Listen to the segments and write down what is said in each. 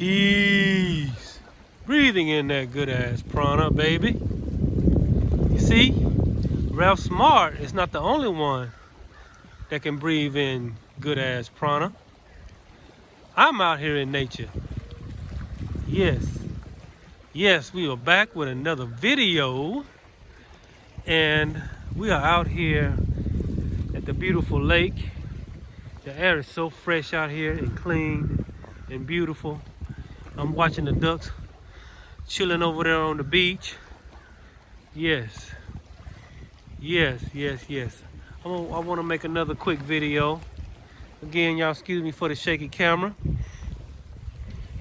Peace. Breathing in that good ass prana, baby. You see, Ralph Smart is not the only one that can breathe in good ass prana. I'm out here in nature. Yes, we are back with another video, and we are out here at the beautiful lake. The air is so fresh out here and clean and beautiful. I'm watching the ducks chilling over there on the beach. Yes. I want to make another quick video. Again, y'all excuse me for the shaky camera,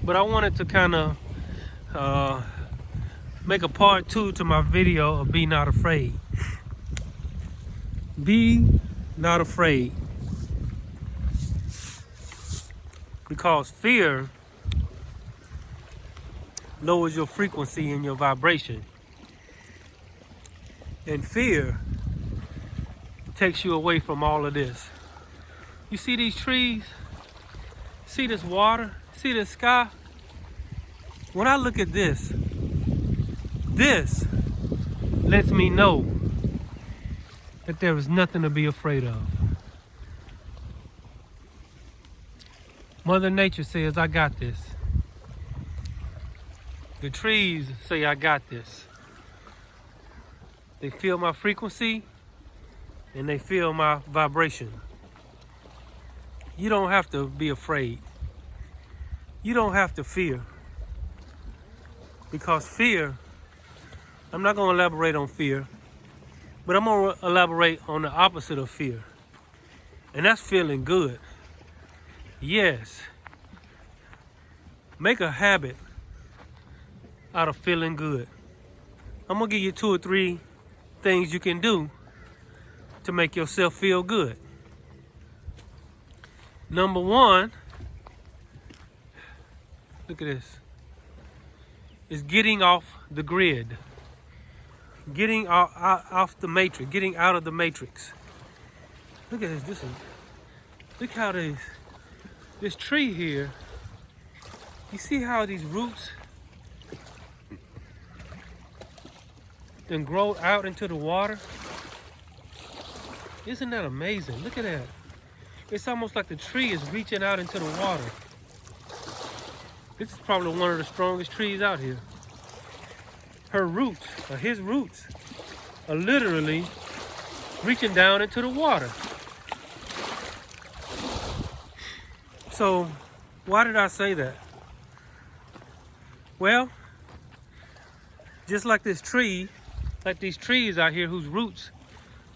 but I wanted to kind of make a part 2 to my video of Be Not Afraid. Be not afraid. Because fear lowers your frequency and your vibration. And fear takes you away from all of this. You see these trees? See this water? See this sky? When I look at this lets me know that there is nothing to be afraid of. Mother Nature says, I got this. The trees say, I got this. They feel my frequency and they feel my vibration. You don't have to be afraid. You don't have to fear. Because fear, I'm not going to elaborate on fear, but I'm going to elaborate on the opposite of fear. And that's feeling good. Yes. Make a habit out of feeling good. I'm going to give you 2 or 3 things you can do to make yourself feel good. Number 1, look at this, is getting off the grid. Getting off the matrix, getting out of the matrix. Look at this, look how this tree here, you see how these roots then grow out into the water? Isn't that amazing? Look at that. It's almost like the tree is reaching out into the water. This is probably one of the strongest trees out here. Her roots, or his roots, are literally reaching down into the water. So, why did I say that? Well, just like this tree, like these trees out here whose roots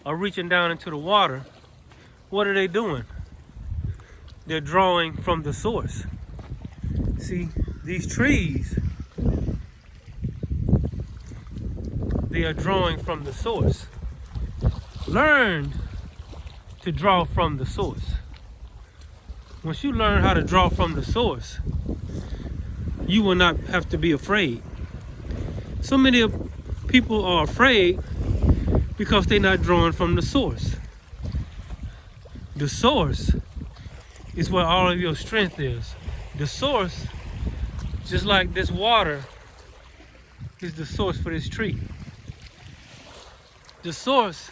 are reaching down into the water, what are they doing? They're drawing from the source. See, these trees, they are drawing from the source. Learn to draw from the source. Once you learn how to draw from the source, you will not have to be afraid. So many people are afraid because they're not drawing from the source. The source is where all of your strength is. The source, just like this water, is the source for this tree. The source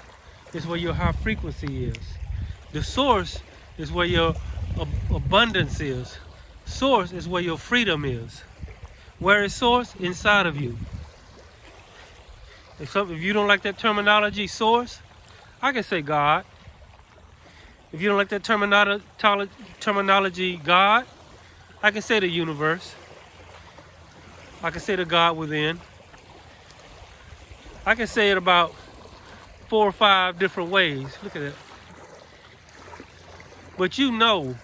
is where your high frequency is. The source is where your abundance is. Source is where your freedom is. Where is source? Inside of you. If you don't like that terminology, source, I can say God. If you don't like that terminology, God, I can say the universe. I can say the God within. I can say it about 4 or 5 different ways. Look at that. But you know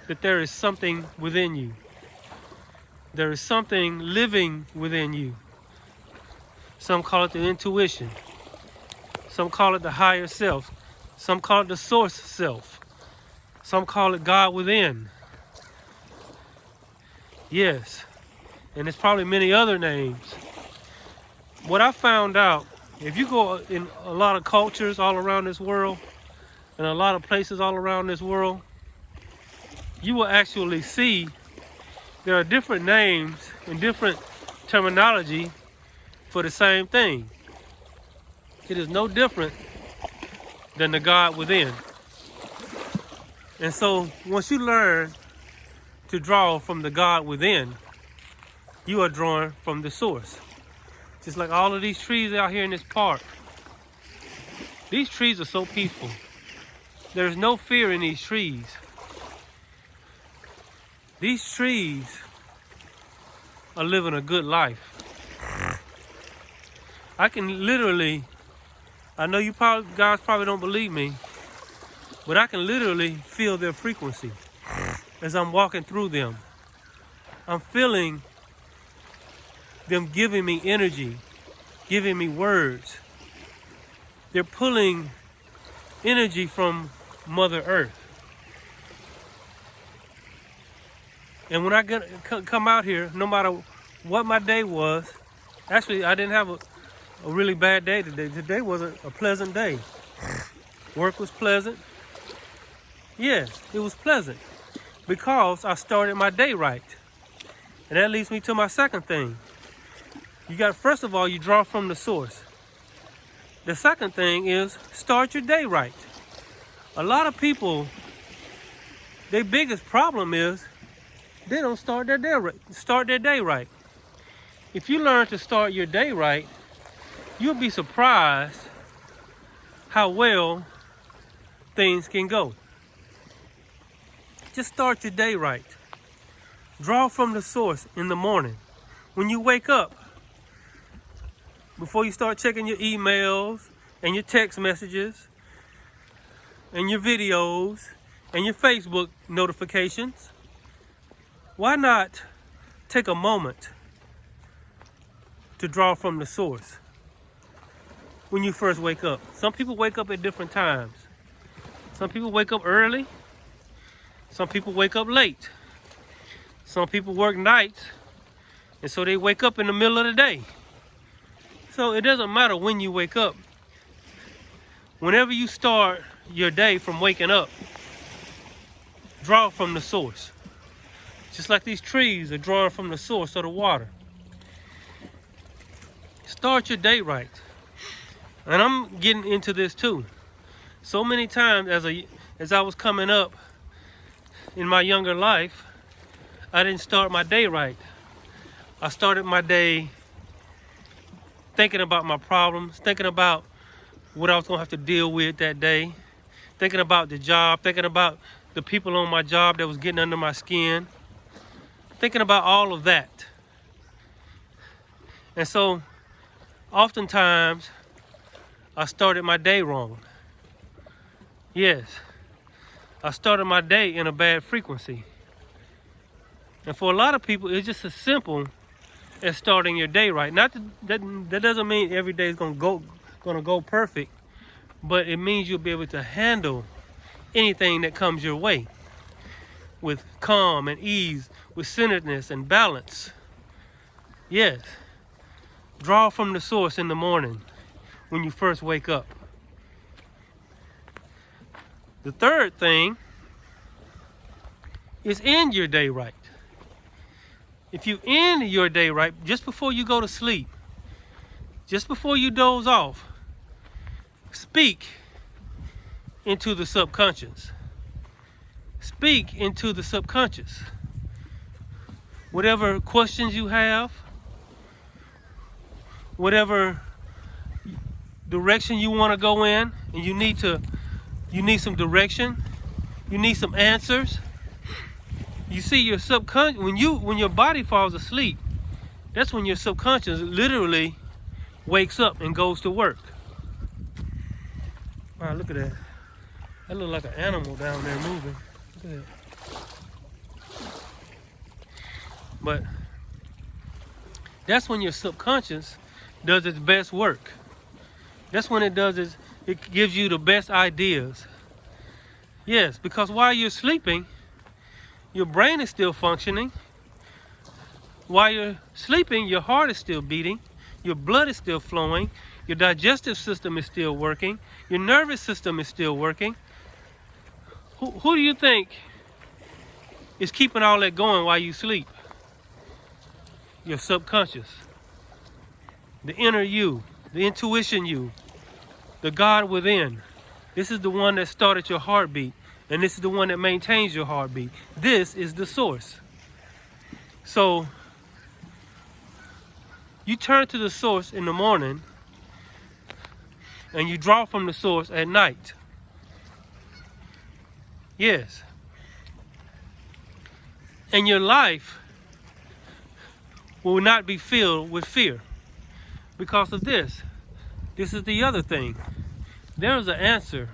that there is something within you. There is something living within you. Some call it the intuition. Some call it the higher self. Some call it the source self. Some call it God within. Yes. And there's probably many other names. What I found out, if you go in a lot of cultures all around this world, and a lot of places all around this world, you will actually see There are different names and different terminology for the same thing. It is no different than the God within. And so once you learn to draw from the God within, you are drawing from the source. Just like all of these trees out here in this park. These trees are so peaceful. There's no fear in these trees. These trees are living a good life. I can literally, I know you guys probably don't believe me, but I can literally feel their frequency as I'm walking through them. I'm feeling them giving me energy, giving me words. They're pulling energy from Mother Earth. And when I come out here, no matter what my day was, actually I didn't have a really bad day today. Today was a pleasant day. Work was pleasant. Yes, it was pleasant because I started my day right. And that leads me to my second thing. First of all, you draw from the source. The second thing is start your day right. A lot of people, their biggest problem is they don't start their day right. If you learn to start your day right, you'll be surprised how well things can go. Just start your day right. Draw from the source in the morning. When you wake up, before you start checking your emails and your text messages and your videos and your Facebook notifications, why not take a moment to draw from the source when you first wake up? Some people wake up at different times. Some people wake up early. Some people wake up late. Some people work nights, and so they wake up in the middle of the day. So it doesn't matter when you wake up. Whenever you start your day from waking up, draw from the source. Just like these trees are drawing from the source of the water. Start your day right. And I'm getting into this too. So many times as I was coming up in my younger life, I didn't start my day right. I started my day thinking about my problems, thinking about what I was gonna have to deal with that day, thinking about the job, thinking about the people on my job that was getting under my skin, thinking about all of that. And so oftentimes I started my day wrong. Yes, I started my day in a bad frequency. And for a lot of people, it's just as simple as starting your day right. Not that doesn't mean every day is gonna go perfect, but it means you'll be able to handle anything that comes your way with calm and ease, with centeredness and balance. Yes, draw from the source in the morning when you first wake up. The third thing is end your day right. If you end your day right, just before you go to sleep, just before you doze off, speak into the subconscious. Speak into the subconscious. Whatever questions you have, whatever direction you want to go in, and you need some direction, you need some answers. You see, your subconscious, when your body falls asleep, that's when your subconscious literally wakes up and goes to work. Wow, look at that. That looks like an animal down there moving. Look at that. But that's when your subconscious does its best work. That's when it gives you the best ideas. Yes, because while you're sleeping, your brain is still functioning. While you're sleeping, your heart is still beating. Your blood is still flowing. Your digestive system is still working. Your nervous system is still working. Who do you think is keeping all that going while you sleep? your subconscious, the inner you, the intuition you, the God within. This is the one that started your heartbeat, and this is the one that maintains your heartbeat. This is the source. So you turn to the source in the morning, and you draw from the source at night. Yes. And your life will not be filled with fear because of this. This is the other thing. There is an answer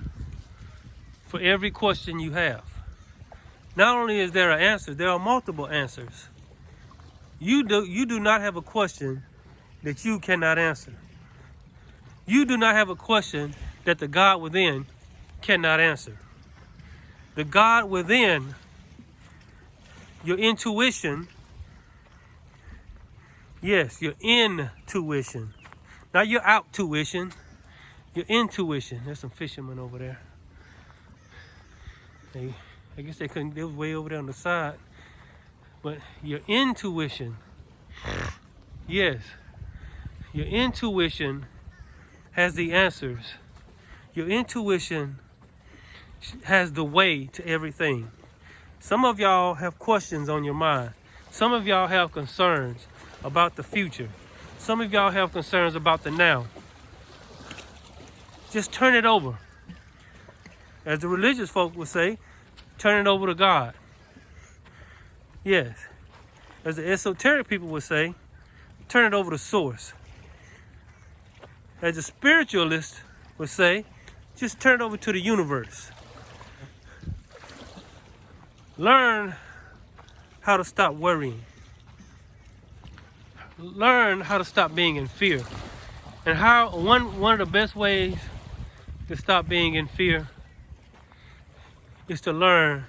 for every question you have. Not only is there an answer, there are multiple answers. You do not have a question that you cannot answer. You do not have a question that the God within cannot answer. The God within, your intuition, yes, your intuition, not your out tuition, your intuition. There's some fishermen over there. I guess they couldn't, they was way over there on the side. But your intuition, yes, your intuition has the answers. Your intuition has the way to everything. Some of y'all have questions on your mind. Some of y'all have concerns about the future. Some of y'all have concerns about the now. Just turn it over. As the religious folk would say, turn it over to God. Yes. As the esoteric people would say, turn it over to source. As the spiritualist would say, just turn it over to the universe. Learn how to stop worrying. Learn how to stop being in fear. And how one of the best ways to stop being in fear is to learn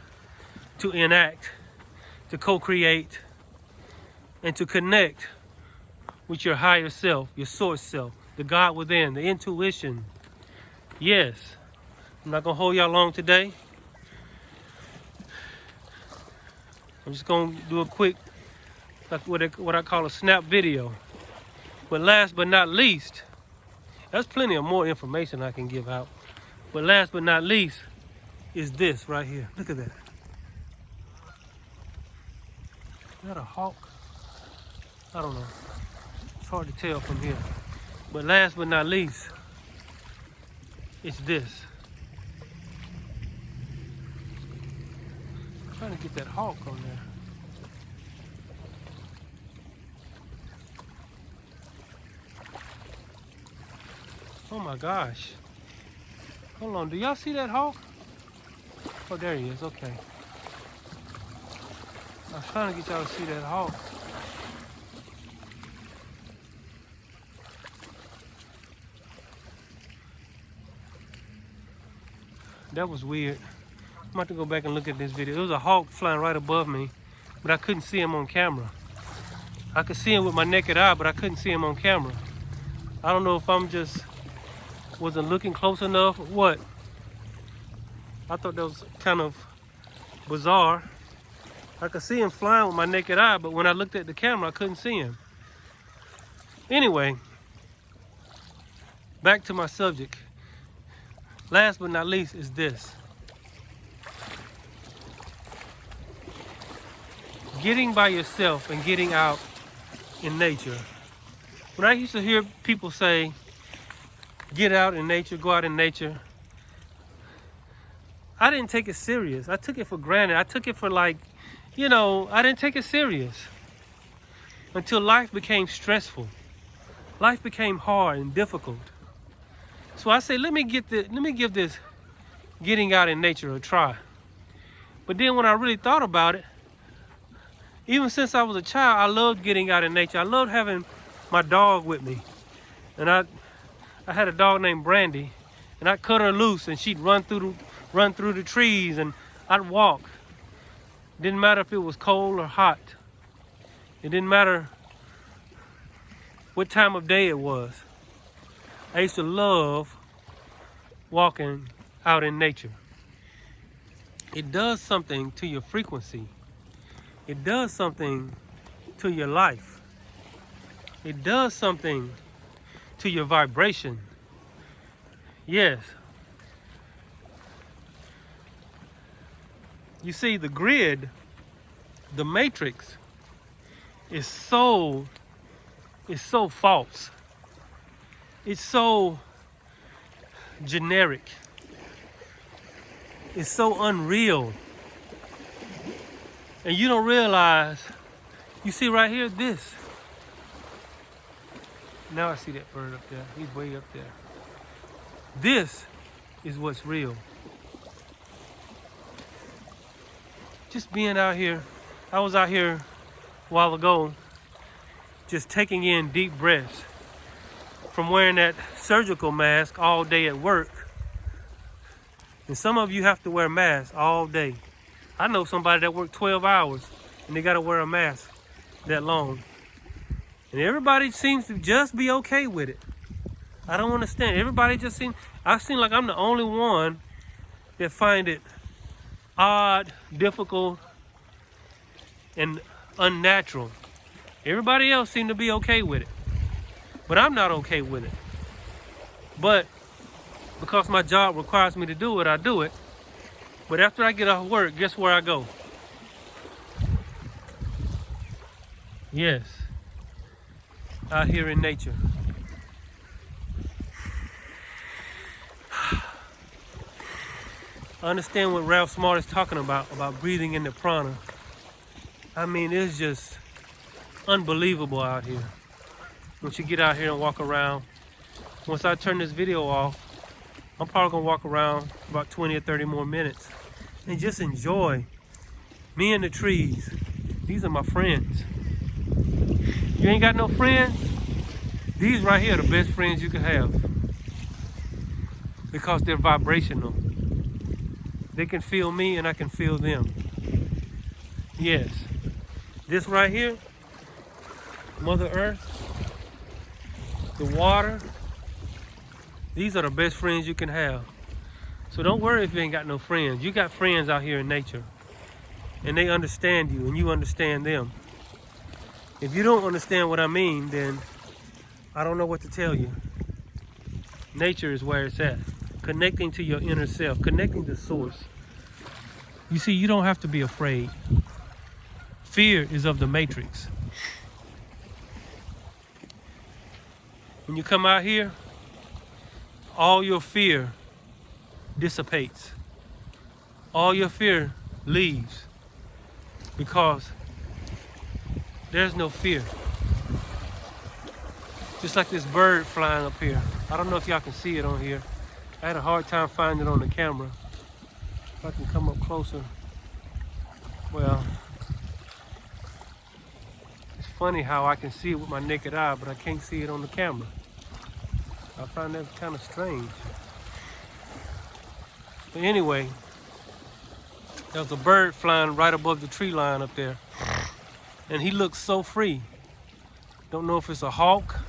to enact, to co-create, and to connect with your higher self, your source self, the God within, the intuition. Yes. I'm not going to hold y'all long today. I'm just going to do a quick, like what I call a snap video. But last but not least, there's plenty of more information I can give out. But last but not least is this right here. Look at that. Is that a hawk? I don't know. It's hard to tell from here. But last but not least, it's this. I'm trying to get that hawk on there. Oh my gosh. Hold on, do y'all see that hawk? Oh, there he is, okay. I was trying to get y'all to see that hawk. That was weird. I'm about to go back and look at this video. There was a hawk flying right above me, but I couldn't see him on camera. I could see him with my naked eye, but I couldn't see him on camera. I don't know if I'm just wasn't looking close enough or what. I thought that was kind of bizarre. I could see him flying with my naked eye, but when I looked at the camera, I couldn't see him. Anyway, back to my subject. Last but not least is this. Getting by yourself and getting out in nature. When I used to hear people say, get out in nature, go out in nature, I didn't take it serious. I took it for granted. I took it for like, you know, I didn't take it serious until life became stressful. Life became hard and difficult. So I say, let me give this getting out in nature a try. But then when I really thought about it, even since I was a child, I loved getting out in nature. I loved having my dog with me. And I had a dog named Brandy, and I'd cut her loose and she'd run through the trees, and I'd walk. Didn't matter if it was cold or hot. It didn't matter what time of day it was. I used to love walking out in nature. It does something to your frequency. It does something to your life. It does something to your vibration. Yes. You see, the grid, the matrix, is so false. It's so generic. It's so unreal. And you don't realize, you see right here, this. Now I see that bird up there. He's way up there. This is what's real. Just being out here. I was out here a while ago, just taking in deep breaths from wearing that surgical mask all day at work. And some of you have to wear masks all day. I know somebody that worked 12 hours and they got to wear a mask that long. And everybody seems to just be okay with it. I don't understand. Everybody just I seem like I'm the only one that find it odd, difficult, and unnatural. Everybody else seem to be okay with it. But I'm not okay with it. But because my job requires me to do it, I do it. But after I get off work, guess where I go? Yes. Out here in nature. I understand what Ralph Smart is talking about breathing in the prana. I mean, it's just unbelievable out here. Once you get out here and walk around, once I turn this video off, I'm probably gonna walk around about 20 or 30 more minutes and just enjoy me and the trees. These are my friends. You ain't got no friends? These right here are the best friends you can have because they're vibrational. They can feel me and I can feel them. Yes. This right here, Mother Earth, the water, these are the best friends you can have. So don't worry if you ain't got no friends. You got friends out here in nature. And they understand you and you understand them. If you don't understand what I mean, then I don't know what to tell you. Nature is where it's at. Connecting to your inner self, connecting to source. You see, you don't have to be afraid. Fear is of the matrix. When you come out here, all your fear dissipates. All your fear leaves because there's no fear. Just like this bird flying up here. I don't know if y'all can see it on here. I had a hard time finding it on the camera. If I can come up closer. Well, it's funny how I can see it with my naked eye, but I can't see it on the camera. I find that kind of strange. But anyway, there's a bird flying right above the tree line up there. And he looks so free. Don't know if it's a hawk.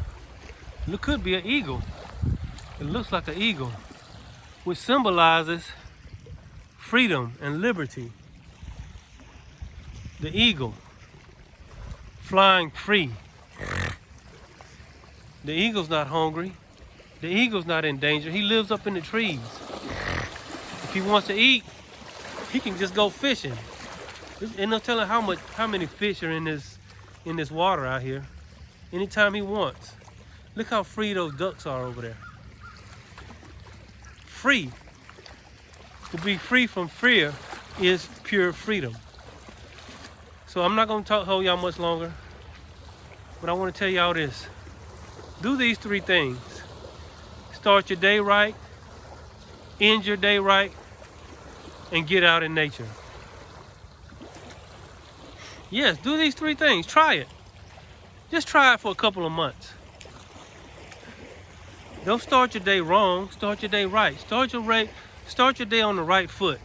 It could be an eagle. It looks like an eagle, which symbolizes freedom and liberty. The eagle, flying free. The eagle's not hungry. The eagle's not in danger. He lives up in the trees. If he wants to eat, he can just go fishing. And no telling how many fish are in this water out here. Anytime he wants. Look how free those ducks are over there. Free. To be free from fear is pure freedom. So I'm not going to hold y'all much longer, but I want to tell y'all this. Do these 3 things. Start your day right, end your day right, and get out in nature. Yes, do these 3 things. Try it. Just try it for a couple of months. Don't start your day wrong. Start your day right. Start your day on the right foot.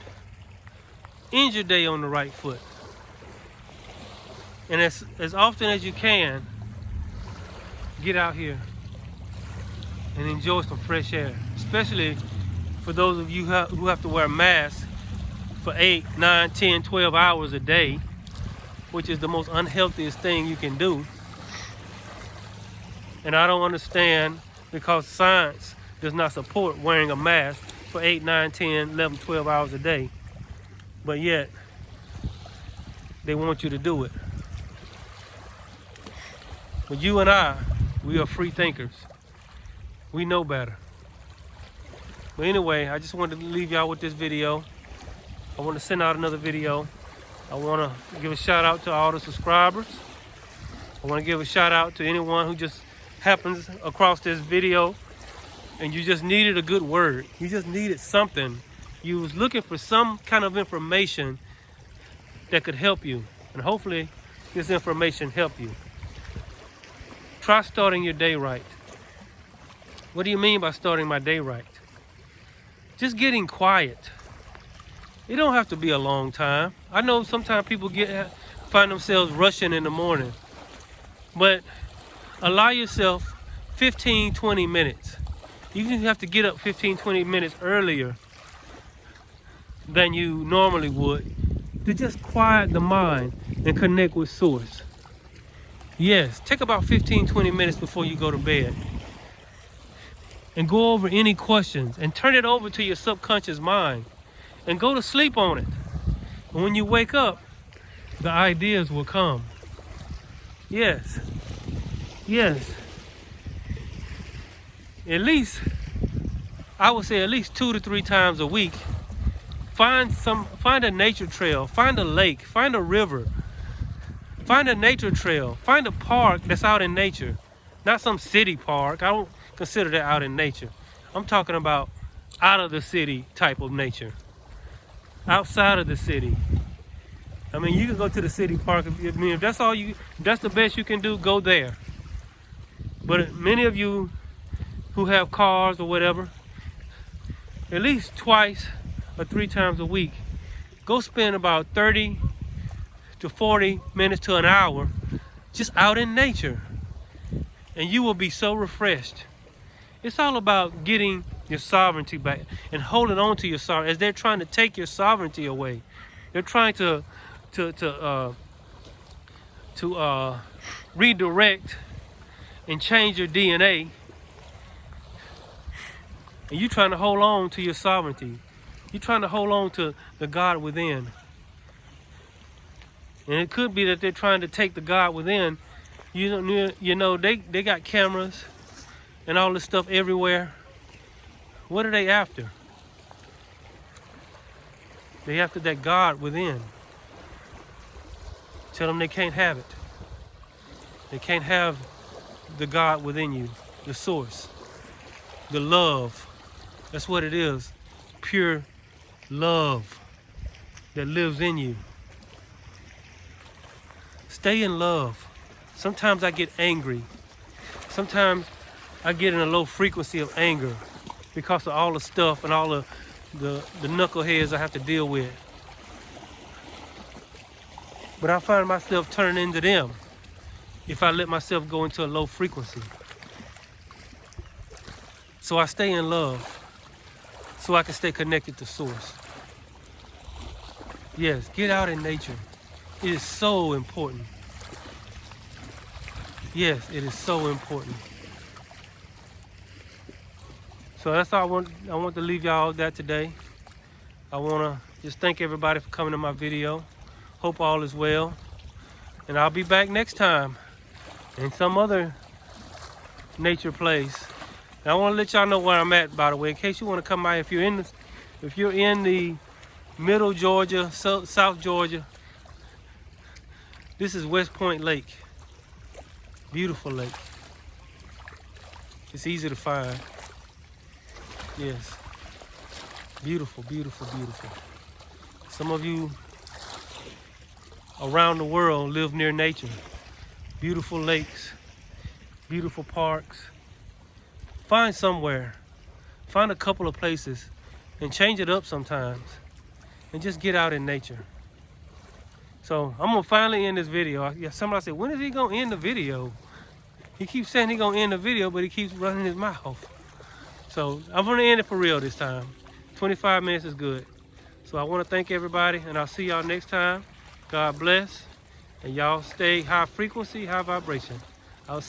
End your day on the right foot. And as often as you can, get out here and enjoy some fresh air. Especially for those of you who have to wear masks for 8, 9, 10, 12 hours a day, which is the most unhealthiest thing you can do. And I don't understand because science does not support wearing a mask for 8, 9, 10, 11, 12 hours a day. But yet, they want you to do it. But you and I, we are free thinkers. We know better. But anyway, I just wanted to leave y'all with this video. I want to send out another video. I want to give a shout out to all the subscribers. I want to give a shout out to anyone who just happens across this video and you just needed a good word. You just needed something. You was looking for some kind of information that could help you. And hopefully this information helped you. Try starting your day right. What do you mean by starting my day right? Just getting quiet. It don't have to be a long time. I know sometimes people find themselves rushing in the morning. But allow yourself 15, 20 minutes. Even if you have to get up 15, 20 minutes earlier than you normally would, to just quiet the mind and connect with Source. Yes, take about 15, 20 minutes before you go to bed. And go over any questions and turn it over to your subconscious mind. And go to sleep on it. And when you wake up, the ideas will come. Yes. Yes. At least, I would say at least 2 to 3 times a week, find a nature trail, find a lake, find a river, find a nature trail, find a park that's out in nature. Not some city park. I don't consider that out in nature. I'm talking about out of the city type of nature. Outside of the city. I mean, you can go to the city park. If that's that's the best you can do, go there. But many of you who have cars or whatever, at least twice or 3 times a week, go spend about 30 to 40 minutes to an hour just out in nature. And you will be so refreshed. It's all about getting your sovereignty back and holding on to your sovereignty. As they're trying to take your sovereignty away, they're trying to redirect and change your DNA, and you're trying to hold on to your sovereignty. You're trying to hold on to the God within. And it could be that they're trying to take the God within. You know, they got cameras and all this stuff everywhere. What are they after? They after that God within. Tell them they can't have it. They can't have the God within you, the source, the love. That's what it is. Pure love that lives in you. Stay in love. Sometimes I get angry. Sometimes I get in a low frequency of anger because of all the stuff and all the knuckleheads I have to deal with. But I find myself turning into them if I let myself go into a low frequency. So I stay in love so I can stay connected to Source. Yes, get out in nature. It is so important. Yes, it is so important. So that's all I want to leave y'all with that today. I want to just thank everybody for coming to my video. Hope all is well. And I'll be back next time in some other nature place. And I want to let y'all know where I'm at, by the way, in case you want to come by. If you're in the middle Georgia, South Georgia, this is West Point Lake. Beautiful lake. It's easy to find. Yes. Beautiful, beautiful, beautiful. Some of you around the world live near nature. Beautiful lakes, beautiful parks. Find somewhere. Find a couple of places and change it up sometimes. And just get out in nature. So I'm gonna finally end this video. Somebody said, when is he gonna end the video? He keeps saying he's gonna end the video, but he keeps running his mouth. So I'm gonna end it for real this time. 25 minutes is good. So I wanna thank everybody, and I'll see y'all next time. God bless, and y'all stay high frequency, high vibration.